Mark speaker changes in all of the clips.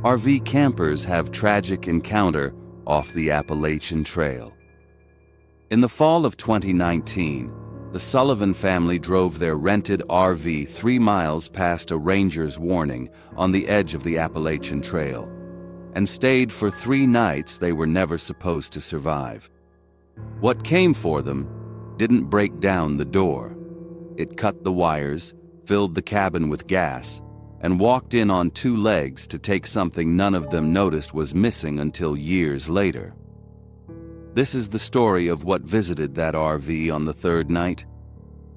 Speaker 1: RV campers have tragic encounter off the Appalachian Trail. In the fall of 2019, the Sullivan family drove their rented RV 3 miles past a ranger's warning on the edge of the Appalachian Trail and stayed for 3 nights they were never supposed to survive. What came for them didn't break down the door. It cut the wires, filled the cabin with gas, and walked in on 2 legs to take something none of them noticed was missing until years later. This is the story of what visited that RV on the 3rd night,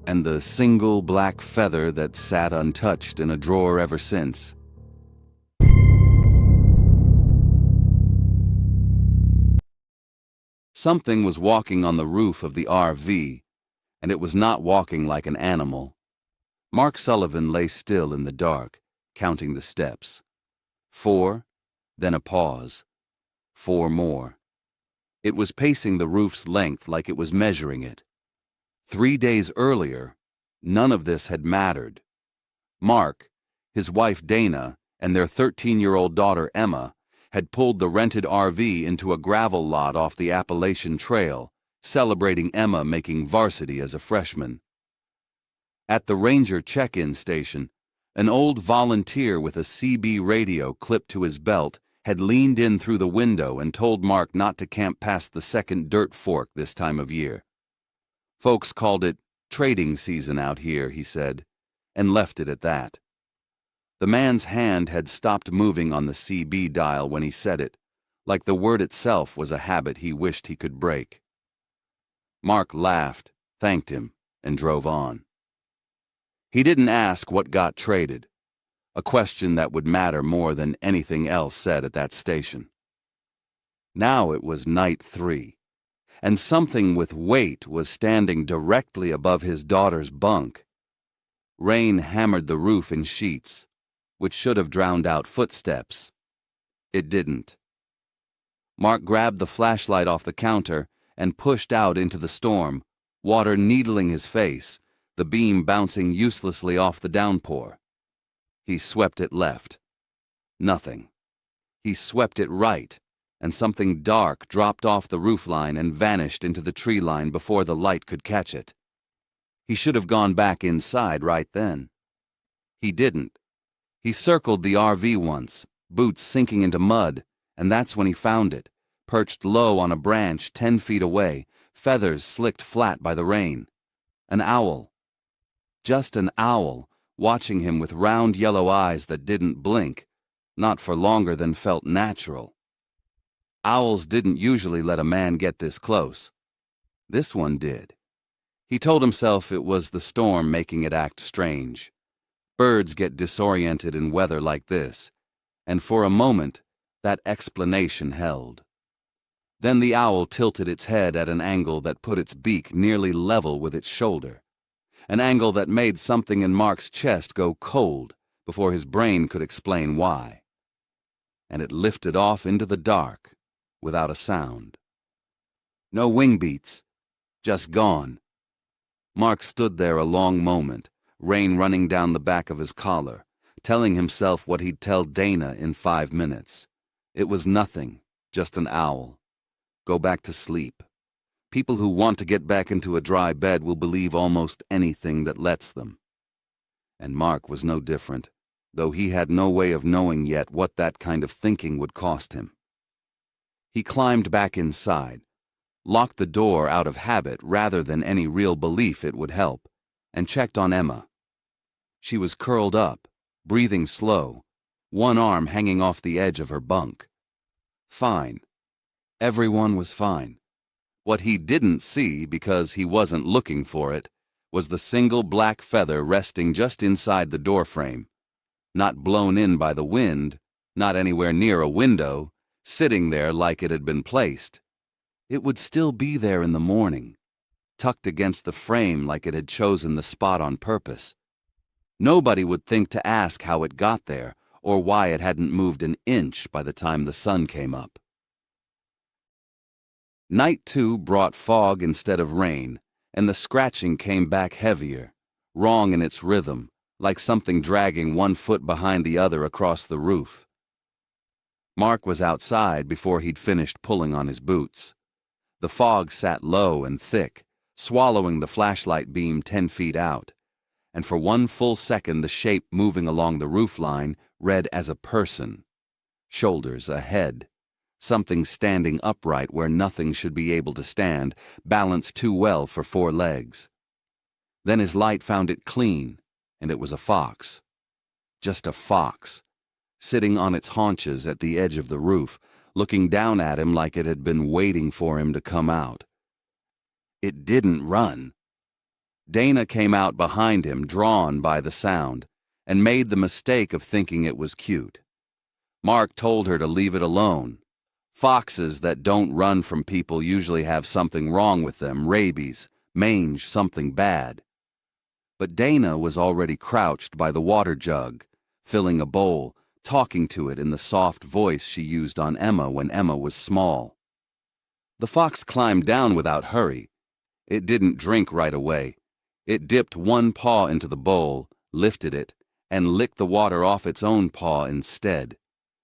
Speaker 1: and the single black feather that sat untouched in a drawer ever since. Something was walking on the roof of the RV, and it was not walking like an animal. Mark Sullivan lay still in the dark, counting the steps. 4, then a pause. 4 more. It was pacing the roof's length like it was measuring it. 3 days earlier, none of this had mattered. Mark, his wife Dana, and their 13-year-old daughter Emma had pulled the rented RV into a gravel lot off the Appalachian Trail, celebrating Emma making varsity as a freshman. At the ranger check-in station, an old volunteer with a CB radio clipped to his belt had leaned in through the window and told Mark not to camp past the second dirt fork this time of year. Folks called it trading season out here, he said, and left it at that. The man's hand had stopped moving on the CB dial when he said it, like the word itself was a habit he wished he could break. Mark laughed, thanked him, and drove on. He didn't ask what got traded, a question that would matter more than anything else said at that station. Now it was night 3, and something with weight was standing directly above his daughter's bunk. Rain hammered the roof in sheets, which should have drowned out footsteps. It didn't. Mark grabbed the flashlight off the counter and pushed out into the storm, water needling his face, the beam bouncing uselessly off the downpour. He swept it left. Nothing. He swept it right, and something dark dropped off the roofline and vanished into the tree line before the light could catch it. He should have gone back inside right then. He didn't. He circled the RV once, boots sinking into mud, and that's when he found it, perched low on a branch 10 feet away, feathers slicked flat by the rain. An owl. Just an owl, watching him with round yellow eyes that didn't blink, not for longer than felt natural. Owls didn't usually let a man get this close. This one did. He told himself it was the storm making it act strange. Birds get disoriented in weather like this, and for a moment, that explanation held. Then the owl tilted its head at an angle that put its beak nearly level with its shoulder, an angle that made something in Mark's chest go cold before his brain could explain why. And it lifted off into the dark without a sound. No wing beats, just gone. Mark stood there a long moment, rain running down the back of his collar, telling himself what he'd tell Dana in 5 minutes. It was nothing, just an owl. Go back to sleep. People who want to get back into a dry bed will believe almost anything that lets them. And Mark was no different, though he had no way of knowing yet what that kind of thinking would cost him. He climbed back inside, locked the door out of habit rather than any real belief it would help, and checked on Emma. She was curled up, breathing slow, one arm hanging off the edge of her bunk. Fine. Everyone was fine. What he didn't see, because he wasn't looking for it, was the single black feather resting just inside the doorframe, not blown in by the wind, not anywhere near a window, sitting there like it had been placed. It would still be there in the morning, tucked against the frame like it had chosen the spot on purpose. Nobody would think to ask how it got there or why it hadn't moved an inch by the time the sun came up. Night 2 brought fog instead of rain, and the scratching came back heavier, wrong in its rhythm, like something dragging one foot behind the other across the roof. Mark was outside before he'd finished pulling on his boots. The fog sat low and thick, swallowing the flashlight beam 10 feet out, and for one full second the shape moving along the roofline read as a person. Shoulders ahead. Something standing upright where nothing should be able to stand, balanced too well for 4 legs. Then his light found it clean, and it was a fox. Just a fox, sitting on its haunches at the edge of the roof, looking down at him like it had been waiting for him to come out. It didn't run. Dana came out behind him, drawn by the sound, and made the mistake of thinking it was cute. Mark told her to leave it alone. Foxes that don't run from people usually have something wrong with them, rabies, mange, something bad. But Dana was already crouched by the water jug, filling a bowl, talking to it in the soft voice she used on Emma when Emma was small. The fox climbed down without hurry. It didn't drink right away. It dipped one paw into the bowl, lifted it, and licked the water off its own paw instead.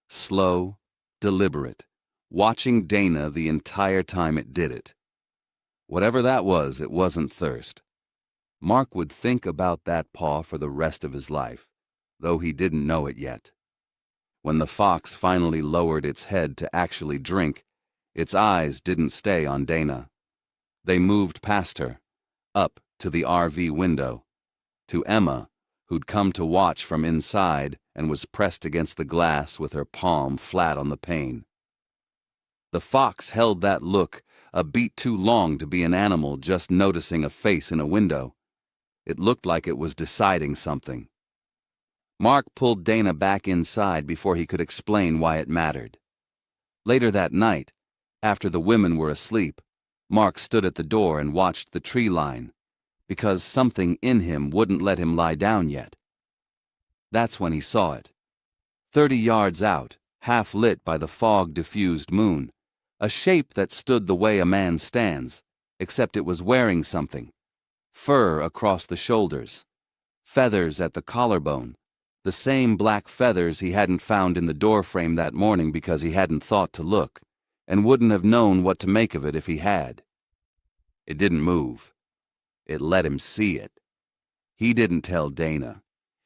Speaker 1: Slow, deliberate, watching Dana the entire time it did it. Whatever that was, it wasn't thirst. Mark would think about that paw for the rest of his life, though he didn't know it yet. When the fox finally lowered its head to actually drink, its eyes didn't stay on Dana. They moved past her, up to the RV window, to Emma, who'd come to watch from inside and was pressed against the glass with her palm flat on the pane. The fox held that look a beat too long to be an animal just noticing a face in a window. It looked like it was deciding something. Mark pulled Dana back inside before he could explain why it mattered. Later that night, after the women were asleep, Mark stood at the door and watched the tree line, because something in him wouldn't let him lie down yet. That's when he saw it. 30 yards out, half lit by the fog-diffused moon, a shape that stood the way a man stands, except it was wearing something. Fur across the shoulders, feathers at the collarbone, the same black feathers he hadn't found in the doorframe that morning because he hadn't thought to look, and wouldn't have known what to make of it if he had. It didn't move. It let him see it. He didn't tell Dana.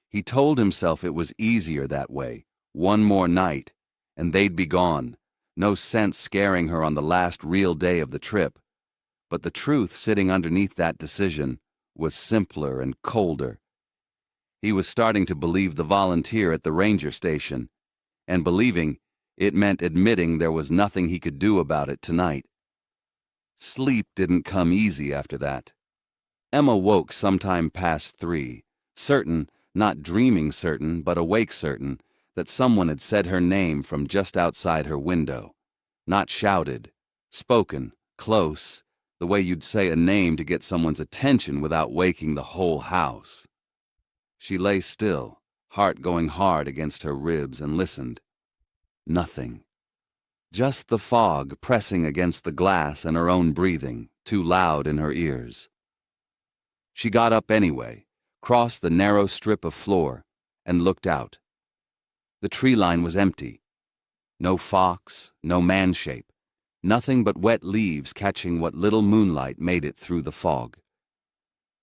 Speaker 1: He told himself it was easier that way, one more night, and they'd be gone. No sense scaring her on the last real day of the trip. But the truth sitting underneath that decision was simpler and colder. He was starting to believe the volunteer at the ranger station, and believing it meant admitting there was nothing he could do about it tonight. Sleep didn't come easy after that. Emma woke sometime past 3, certain, not dreaming certain, but awake certain, that someone had said her name from just outside her window. Not shouted, spoken, close, the way you'd say a name to get someone's attention without waking the whole house. She lay still, heart going hard against her ribs, and listened. Nothing. Just the fog pressing against the glass and her own breathing, too loud in her ears. She got up anyway, crossed the narrow strip of floor, and looked out. The tree line was empty. No fox, no man shape, nothing but wet leaves catching what little moonlight made it through the fog.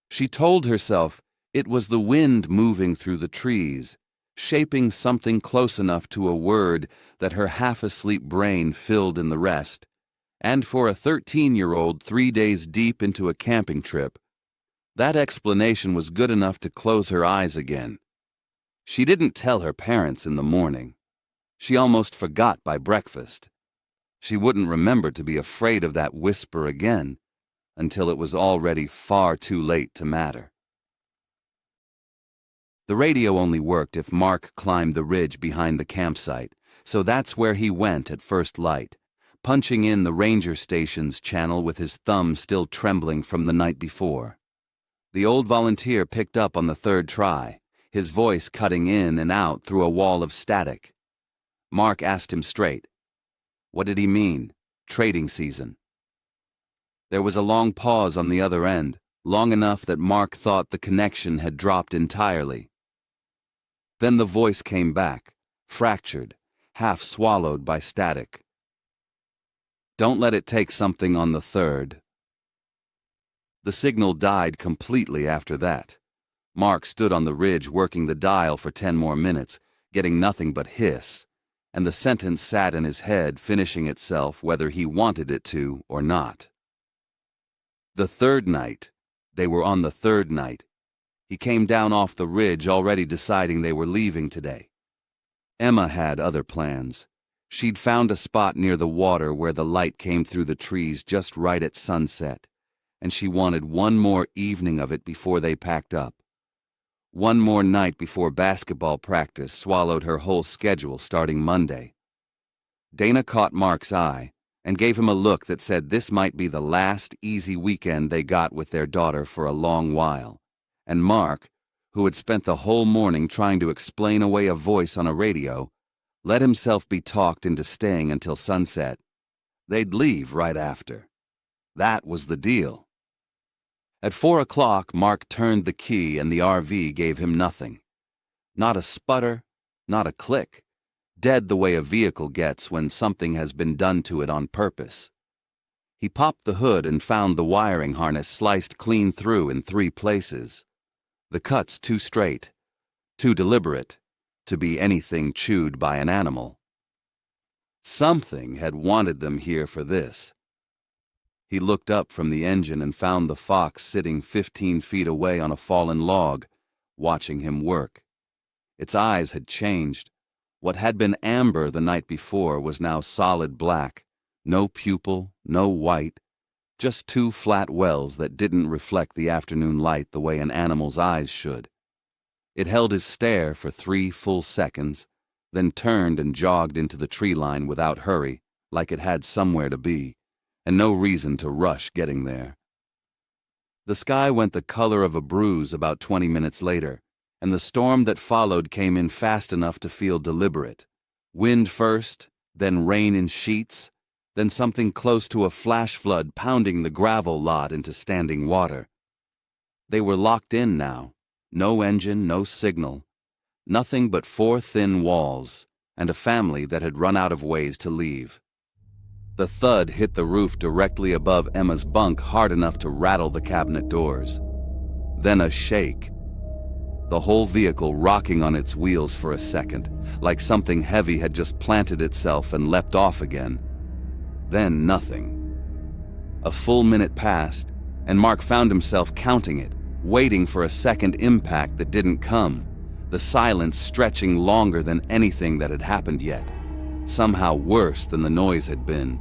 Speaker 1: She told herself it was the wind moving through the trees, shaping something close enough to a word that her half-asleep brain filled in the rest, and for a 13-year-old 3 days deep into a camping trip, that explanation was good enough to close her eyes again. She didn't tell her parents in the morning. She almost forgot by breakfast. She wouldn't remember to be afraid of that whisper again until it was already far too late to matter. The radio only worked if Mark climbed the ridge behind the campsite, so that's where he went at first light, punching in the ranger station's channel with his thumb still trembling from the night before. The old volunteer picked up on the third try, his voice cutting in and out through a wall of static. Mark asked him straight. What did he mean? Trading season. There was a long pause on the other end, long enough that Mark thought the connection had dropped entirely. Then the voice came back, fractured, half swallowed by static. Don't let it take something on the third. The signal died completely after that. Mark stood on the ridge working the dial for 10 more minutes, getting nothing but hiss, and the sentence sat in his head, finishing itself whether he wanted it to or not. The third night. They were on the third night. He came down off the ridge already deciding they were leaving today. Emma had other plans. She'd found a spot near the water where the light came through the trees just right at sunset, and she wanted one more evening of it before they packed up. One more night before basketball practice swallowed her whole schedule starting Monday. Dana caught Mark's eye and gave him a look that said this might be the last easy weekend they got with their daughter for a long while. And Mark, who had spent the whole morning trying to explain away a voice on a radio, let himself be talked into staying until sunset. They'd leave right after. That was the deal. At 4 o'clock, Mark turned the key and the RV gave him nothing. Not a sputter, not a click. Dead the way a vehicle gets when something has been done to it on purpose. He popped the hood and found the wiring harness sliced clean through in 3 places. The cuts too straight, too deliberate, to be anything chewed by an animal. Something had wanted them here for this. He looked up from the engine and found the fox sitting 15 feet away on a fallen log, watching him work. Its eyes had changed. What had been amber the night before was now solid black, no pupil, no white, just 2 flat wells that didn't reflect the afternoon light the way an animal's eyes should. It held his stare for 3 full seconds, then turned and jogged into the tree line without hurry, like it had somewhere to be, and no reason to rush getting there. The sky went the color of a bruise about 20 minutes later, and the storm that followed came in fast enough to feel deliberate. Wind first, then rain in sheets, then something close to a flash flood pounding the gravel lot into standing water. They were locked in now. No engine, no signal. Nothing but 4 thin walls, and a family that had run out of ways to leave. The thud hit the roof directly above Emma's bunk hard enough to rattle the cabinet doors. Then a shake. The whole vehicle rocking on its wheels for a second, like something heavy had just planted itself and leapt off again. Then nothing. A full minute passed, and Mark found himself counting it, waiting for a second impact that didn't come, the silence stretching longer than anything that had happened yet, somehow worse than the noise had been.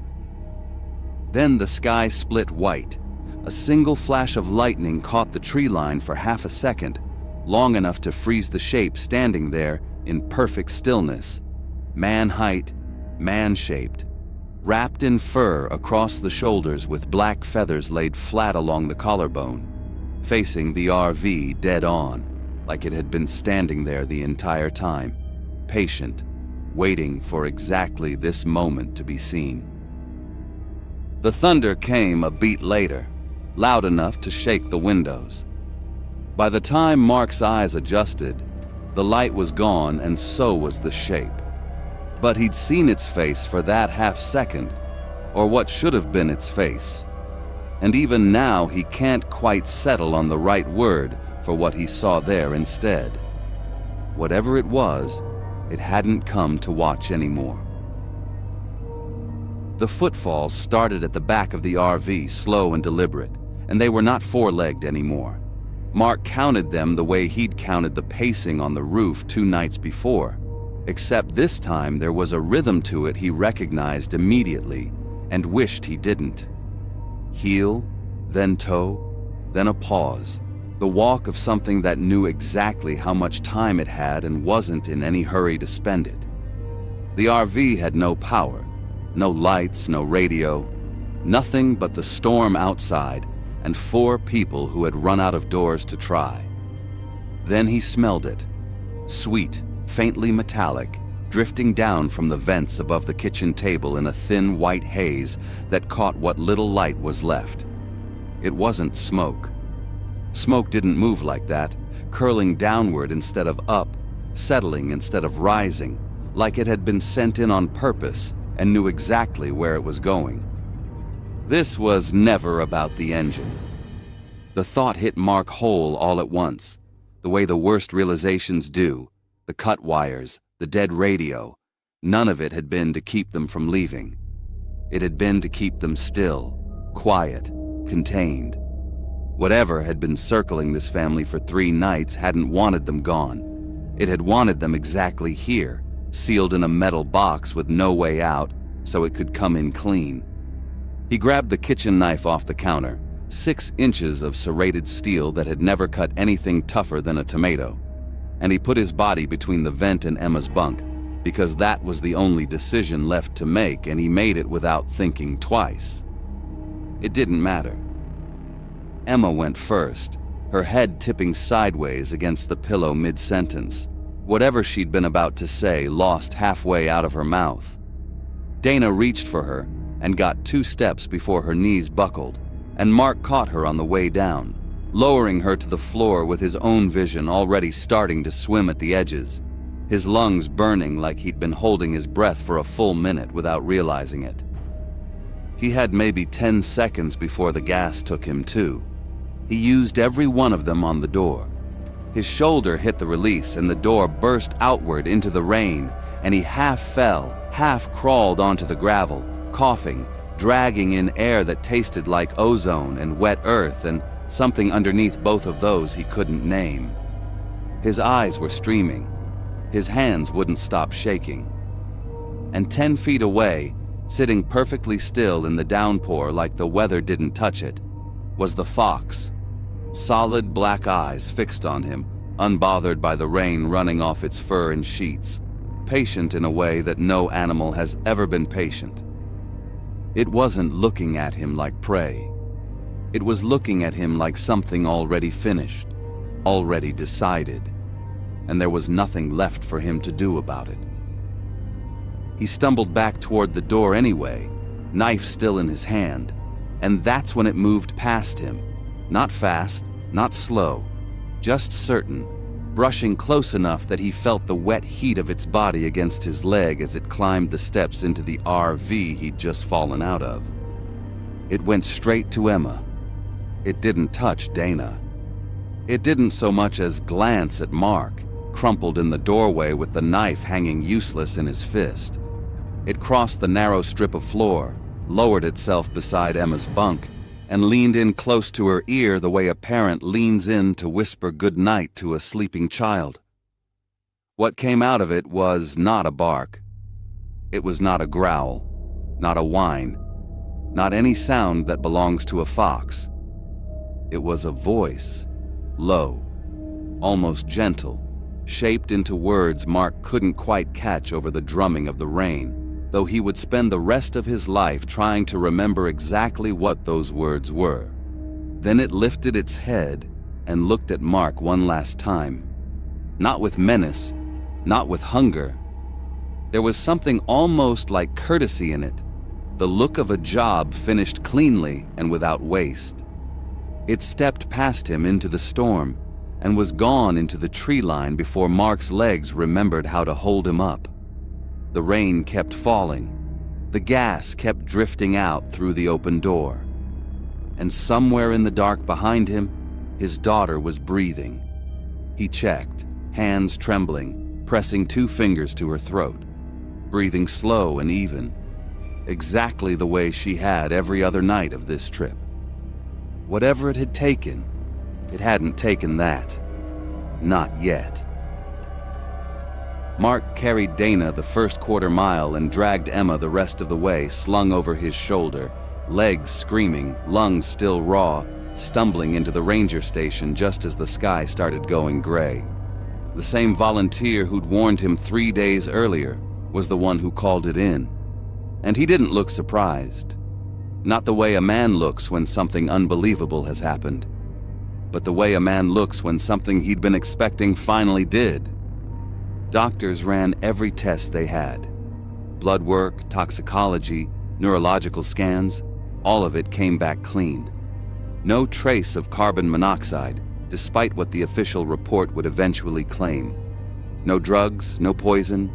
Speaker 1: Then the sky split white. A single flash of lightning caught the tree line for half a second, long enough to freeze the shape standing there in perfect stillness, man-height, man-shaped, wrapped in fur across the shoulders with black feathers laid flat along the collarbone, facing the RV dead on, like it had been standing there the entire time, patient, waiting for exactly this moment to be seen. The thunder came a beat later, loud enough to shake the windows. By the time Mark's eyes adjusted, the light was gone and so was the shape. But he'd seen its face for that half second, or what should have been its face. And even now he can't quite settle on the right word for what he saw there instead. Whatever it was, it hadn't come to watch anymore. The footfalls started at the back of the RV, slow and deliberate, and they were not 4-legged anymore. Mark counted them the way he'd counted the pacing on the roof 2 nights before, except this time there was a rhythm to it he recognized immediately and wished he didn't. Heel, then toe, then a pause, the walk of something that knew exactly how much time it had and wasn't in any hurry to spend it. The RV had no power, no lights, no radio, nothing but the storm outside and 4 people who had run out of doors to try. Then he smelled it, sweet, faintly metallic, drifting down from the vents above the kitchen table in a thin white haze that caught what little light was left. It wasn't smoke. Smoke didn't move like that, curling downward instead of up, settling instead of rising, like it had been sent in on purpose and knew exactly where it was going. This was never about the engine. The thought hit Mark whole all at once, the way the worst realizations do, the cut wires, the dead radio. None of it had been to keep them from leaving. It had been to keep them still, quiet, contained. Whatever had been circling this family for 3 nights hadn't wanted them gone. It had wanted them exactly here, sealed in a metal box with no way out, so it could come in clean. He grabbed the kitchen knife off the counter, 6 inches of serrated steel that had never cut anything tougher than a tomato, and he put his body between the vent and Emma's bunk, because that was the only decision left to make, and he made it without thinking twice. It didn't matter. Emma went first, her head tipping sideways against the pillow mid-sentence. Whatever she'd been about to say lost halfway out of her mouth. Dana reached for her and got 2 steps before her knees buckled, and Mark caught her on the way down, lowering her to the floor with his own vision already starting to swim at the edges, his lungs burning like he'd been holding his breath for a full minute without realizing it. He had maybe 10 seconds before the gas took him too. He used every one of them on the door. His shoulder hit the release and the door burst outward into the rain, and he half fell, half crawled onto the gravel, coughing, dragging in air that tasted like ozone and wet earth and something underneath both of those he couldn't name. His eyes were streaming. His hands wouldn't stop shaking. And 10 feet away, sitting perfectly still in the downpour like the weather didn't touch it, was the fox. Solid black eyes fixed on him, unbothered by the rain running off its fur in sheets, patient in a way that no animal has ever been patient. It wasn't looking at him like prey. It was looking at him like something already finished, already decided, and there was nothing left for him to do about it. He stumbled back toward the door anyway, knife still in his hand, and that's when it moved past him. Not fast, not slow, just certain, brushing close enough that he felt the wet heat of its body against his leg as it climbed the steps into the RV he'd just fallen out of. It went straight to Emma. It didn't touch Dana. It didn't so much as glance at Mark, crumpled in the doorway with the knife hanging useless in his fist. It crossed the narrow strip of floor, lowered itself beside Emma's bunk, and leaned in close to her ear the way a parent leans in to whisper good night to a sleeping child. What came out of it was not a bark. It was not a growl, not a whine, not any sound that belongs to a fox. It was a voice, low, almost gentle, shaped into words Mark couldn't quite catch over the drumming of the rain, though he would spend the rest of his life trying to remember exactly what those words were. Then it lifted its head and looked at Mark one last time. Not with menace, not with hunger. There was something almost like courtesy in it, the look of a job finished cleanly and without waste. It stepped past him into the storm and was gone into the tree line before Mark's legs remembered how to hold him up. The rain kept falling. The gas kept drifting out through the open door. And somewhere in the dark behind him, his daughter was breathing. He checked, hands trembling, pressing 2 fingers to her throat, breathing slow and even, exactly the way she had every other night of this trip. Whatever it had taken, it hadn't taken that. Not yet. Mark carried Dana the first quarter mile and dragged Emma the rest of the way, slung over his shoulder, legs screaming, lungs still raw, stumbling into the ranger station just as the sky started going gray. The same volunteer who'd warned him 3 days earlier was the one who called it in. And he didn't look surprised. Not the way a man looks when something unbelievable has happened, but the way a man looks when something he'd been expecting finally did. Doctors ran every test they had. Blood work, toxicology, neurological scans, all of it came back clean. No trace of carbon monoxide, despite what the official report would eventually claim. No drugs, no poison,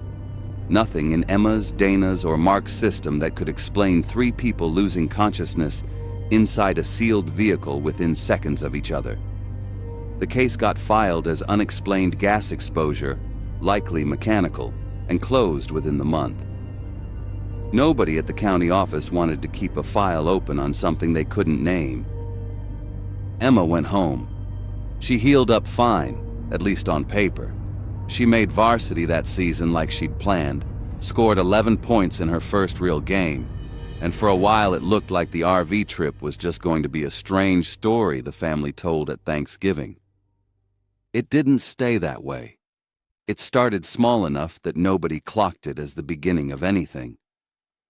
Speaker 1: Nothing in Emma's, Dana's, or Mark's system that could explain three people losing consciousness inside a sealed vehicle within seconds of each other. The case got filed as unexplained gas exposure, likely mechanical, and closed within the month. Nobody at the county office wanted to keep a file open on something they couldn't name. Emma went home. She healed up fine, at least on paper. She made varsity that season like she'd planned, scored 11 points in her first real game, and for a while it looked like the RV trip was just going to be a strange story the family told at Thanksgiving. It didn't stay that way. It started small enough that nobody clocked it as the beginning of anything.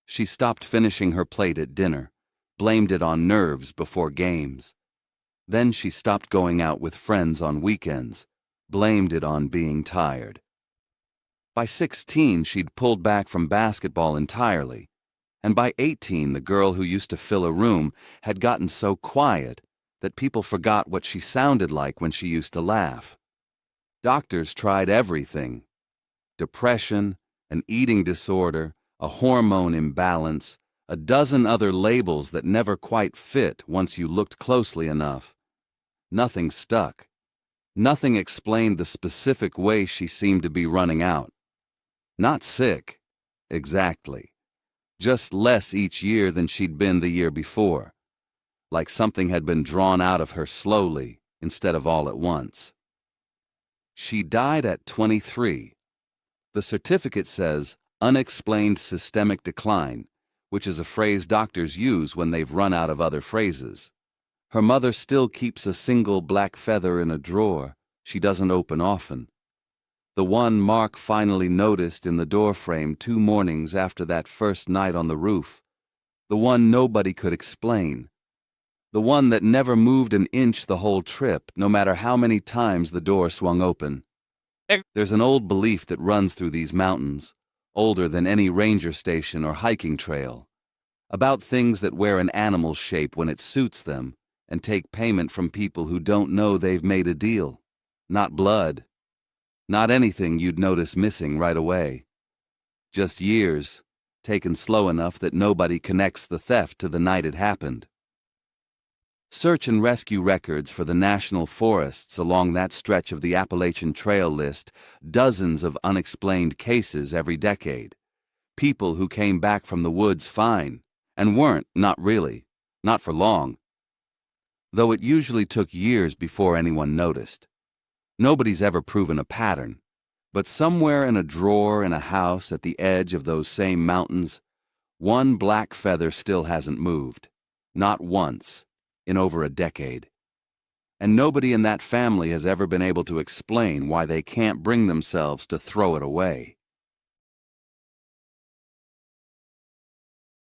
Speaker 1: She stopped finishing her plate at dinner, blamed it on nerves before games. Then she stopped going out with friends on weekends, blamed it on being tired. By 16, she'd pulled back from basketball entirely, and by 18, the girl who used to fill a room had gotten so quiet that people forgot what she sounded like when she used to laugh. Doctors tried everything: depression, an eating disorder, a hormone imbalance, a dozen other labels that never quite fit once you looked closely enough. Nothing stuck. Nothing explained the specific way she seemed to be running out. Not sick, exactly. Just less each year than she'd been the year before. Like something had been drawn out of her slowly instead of all at once. She died at 23. The certificate says unexplained systemic decline, which is a phrase doctors use when they've run out of other phrases. Her mother still keeps a single black feather in a drawer she doesn't open often. The one Mark finally noticed in the doorframe 2 mornings after that first night on the roof. The one nobody could explain. The one that never moved an inch the whole trip, no matter how many times the door swung open. There's an old belief that runs through these mountains, older than any ranger station or hiking trail, about things that wear an animal's shape when it suits them and take payment from people who don't know they've made a deal. Not blood. Not anything you'd notice missing right away. Just years, taken slow enough that nobody connects the theft to the night it happened. Search and rescue records for the national forests along that stretch of the Appalachian Trail list dozens of unexplained cases every decade. People who came back from the woods fine, and weren't, not really, not for long. Though it usually took years before anyone noticed. Nobody's ever proven a pattern, but somewhere in a drawer in a house at the edge of those same mountains, one black feather still hasn't moved, not once, in over a decade. And nobody in that family has ever been able to explain why they can't bring themselves to throw it away.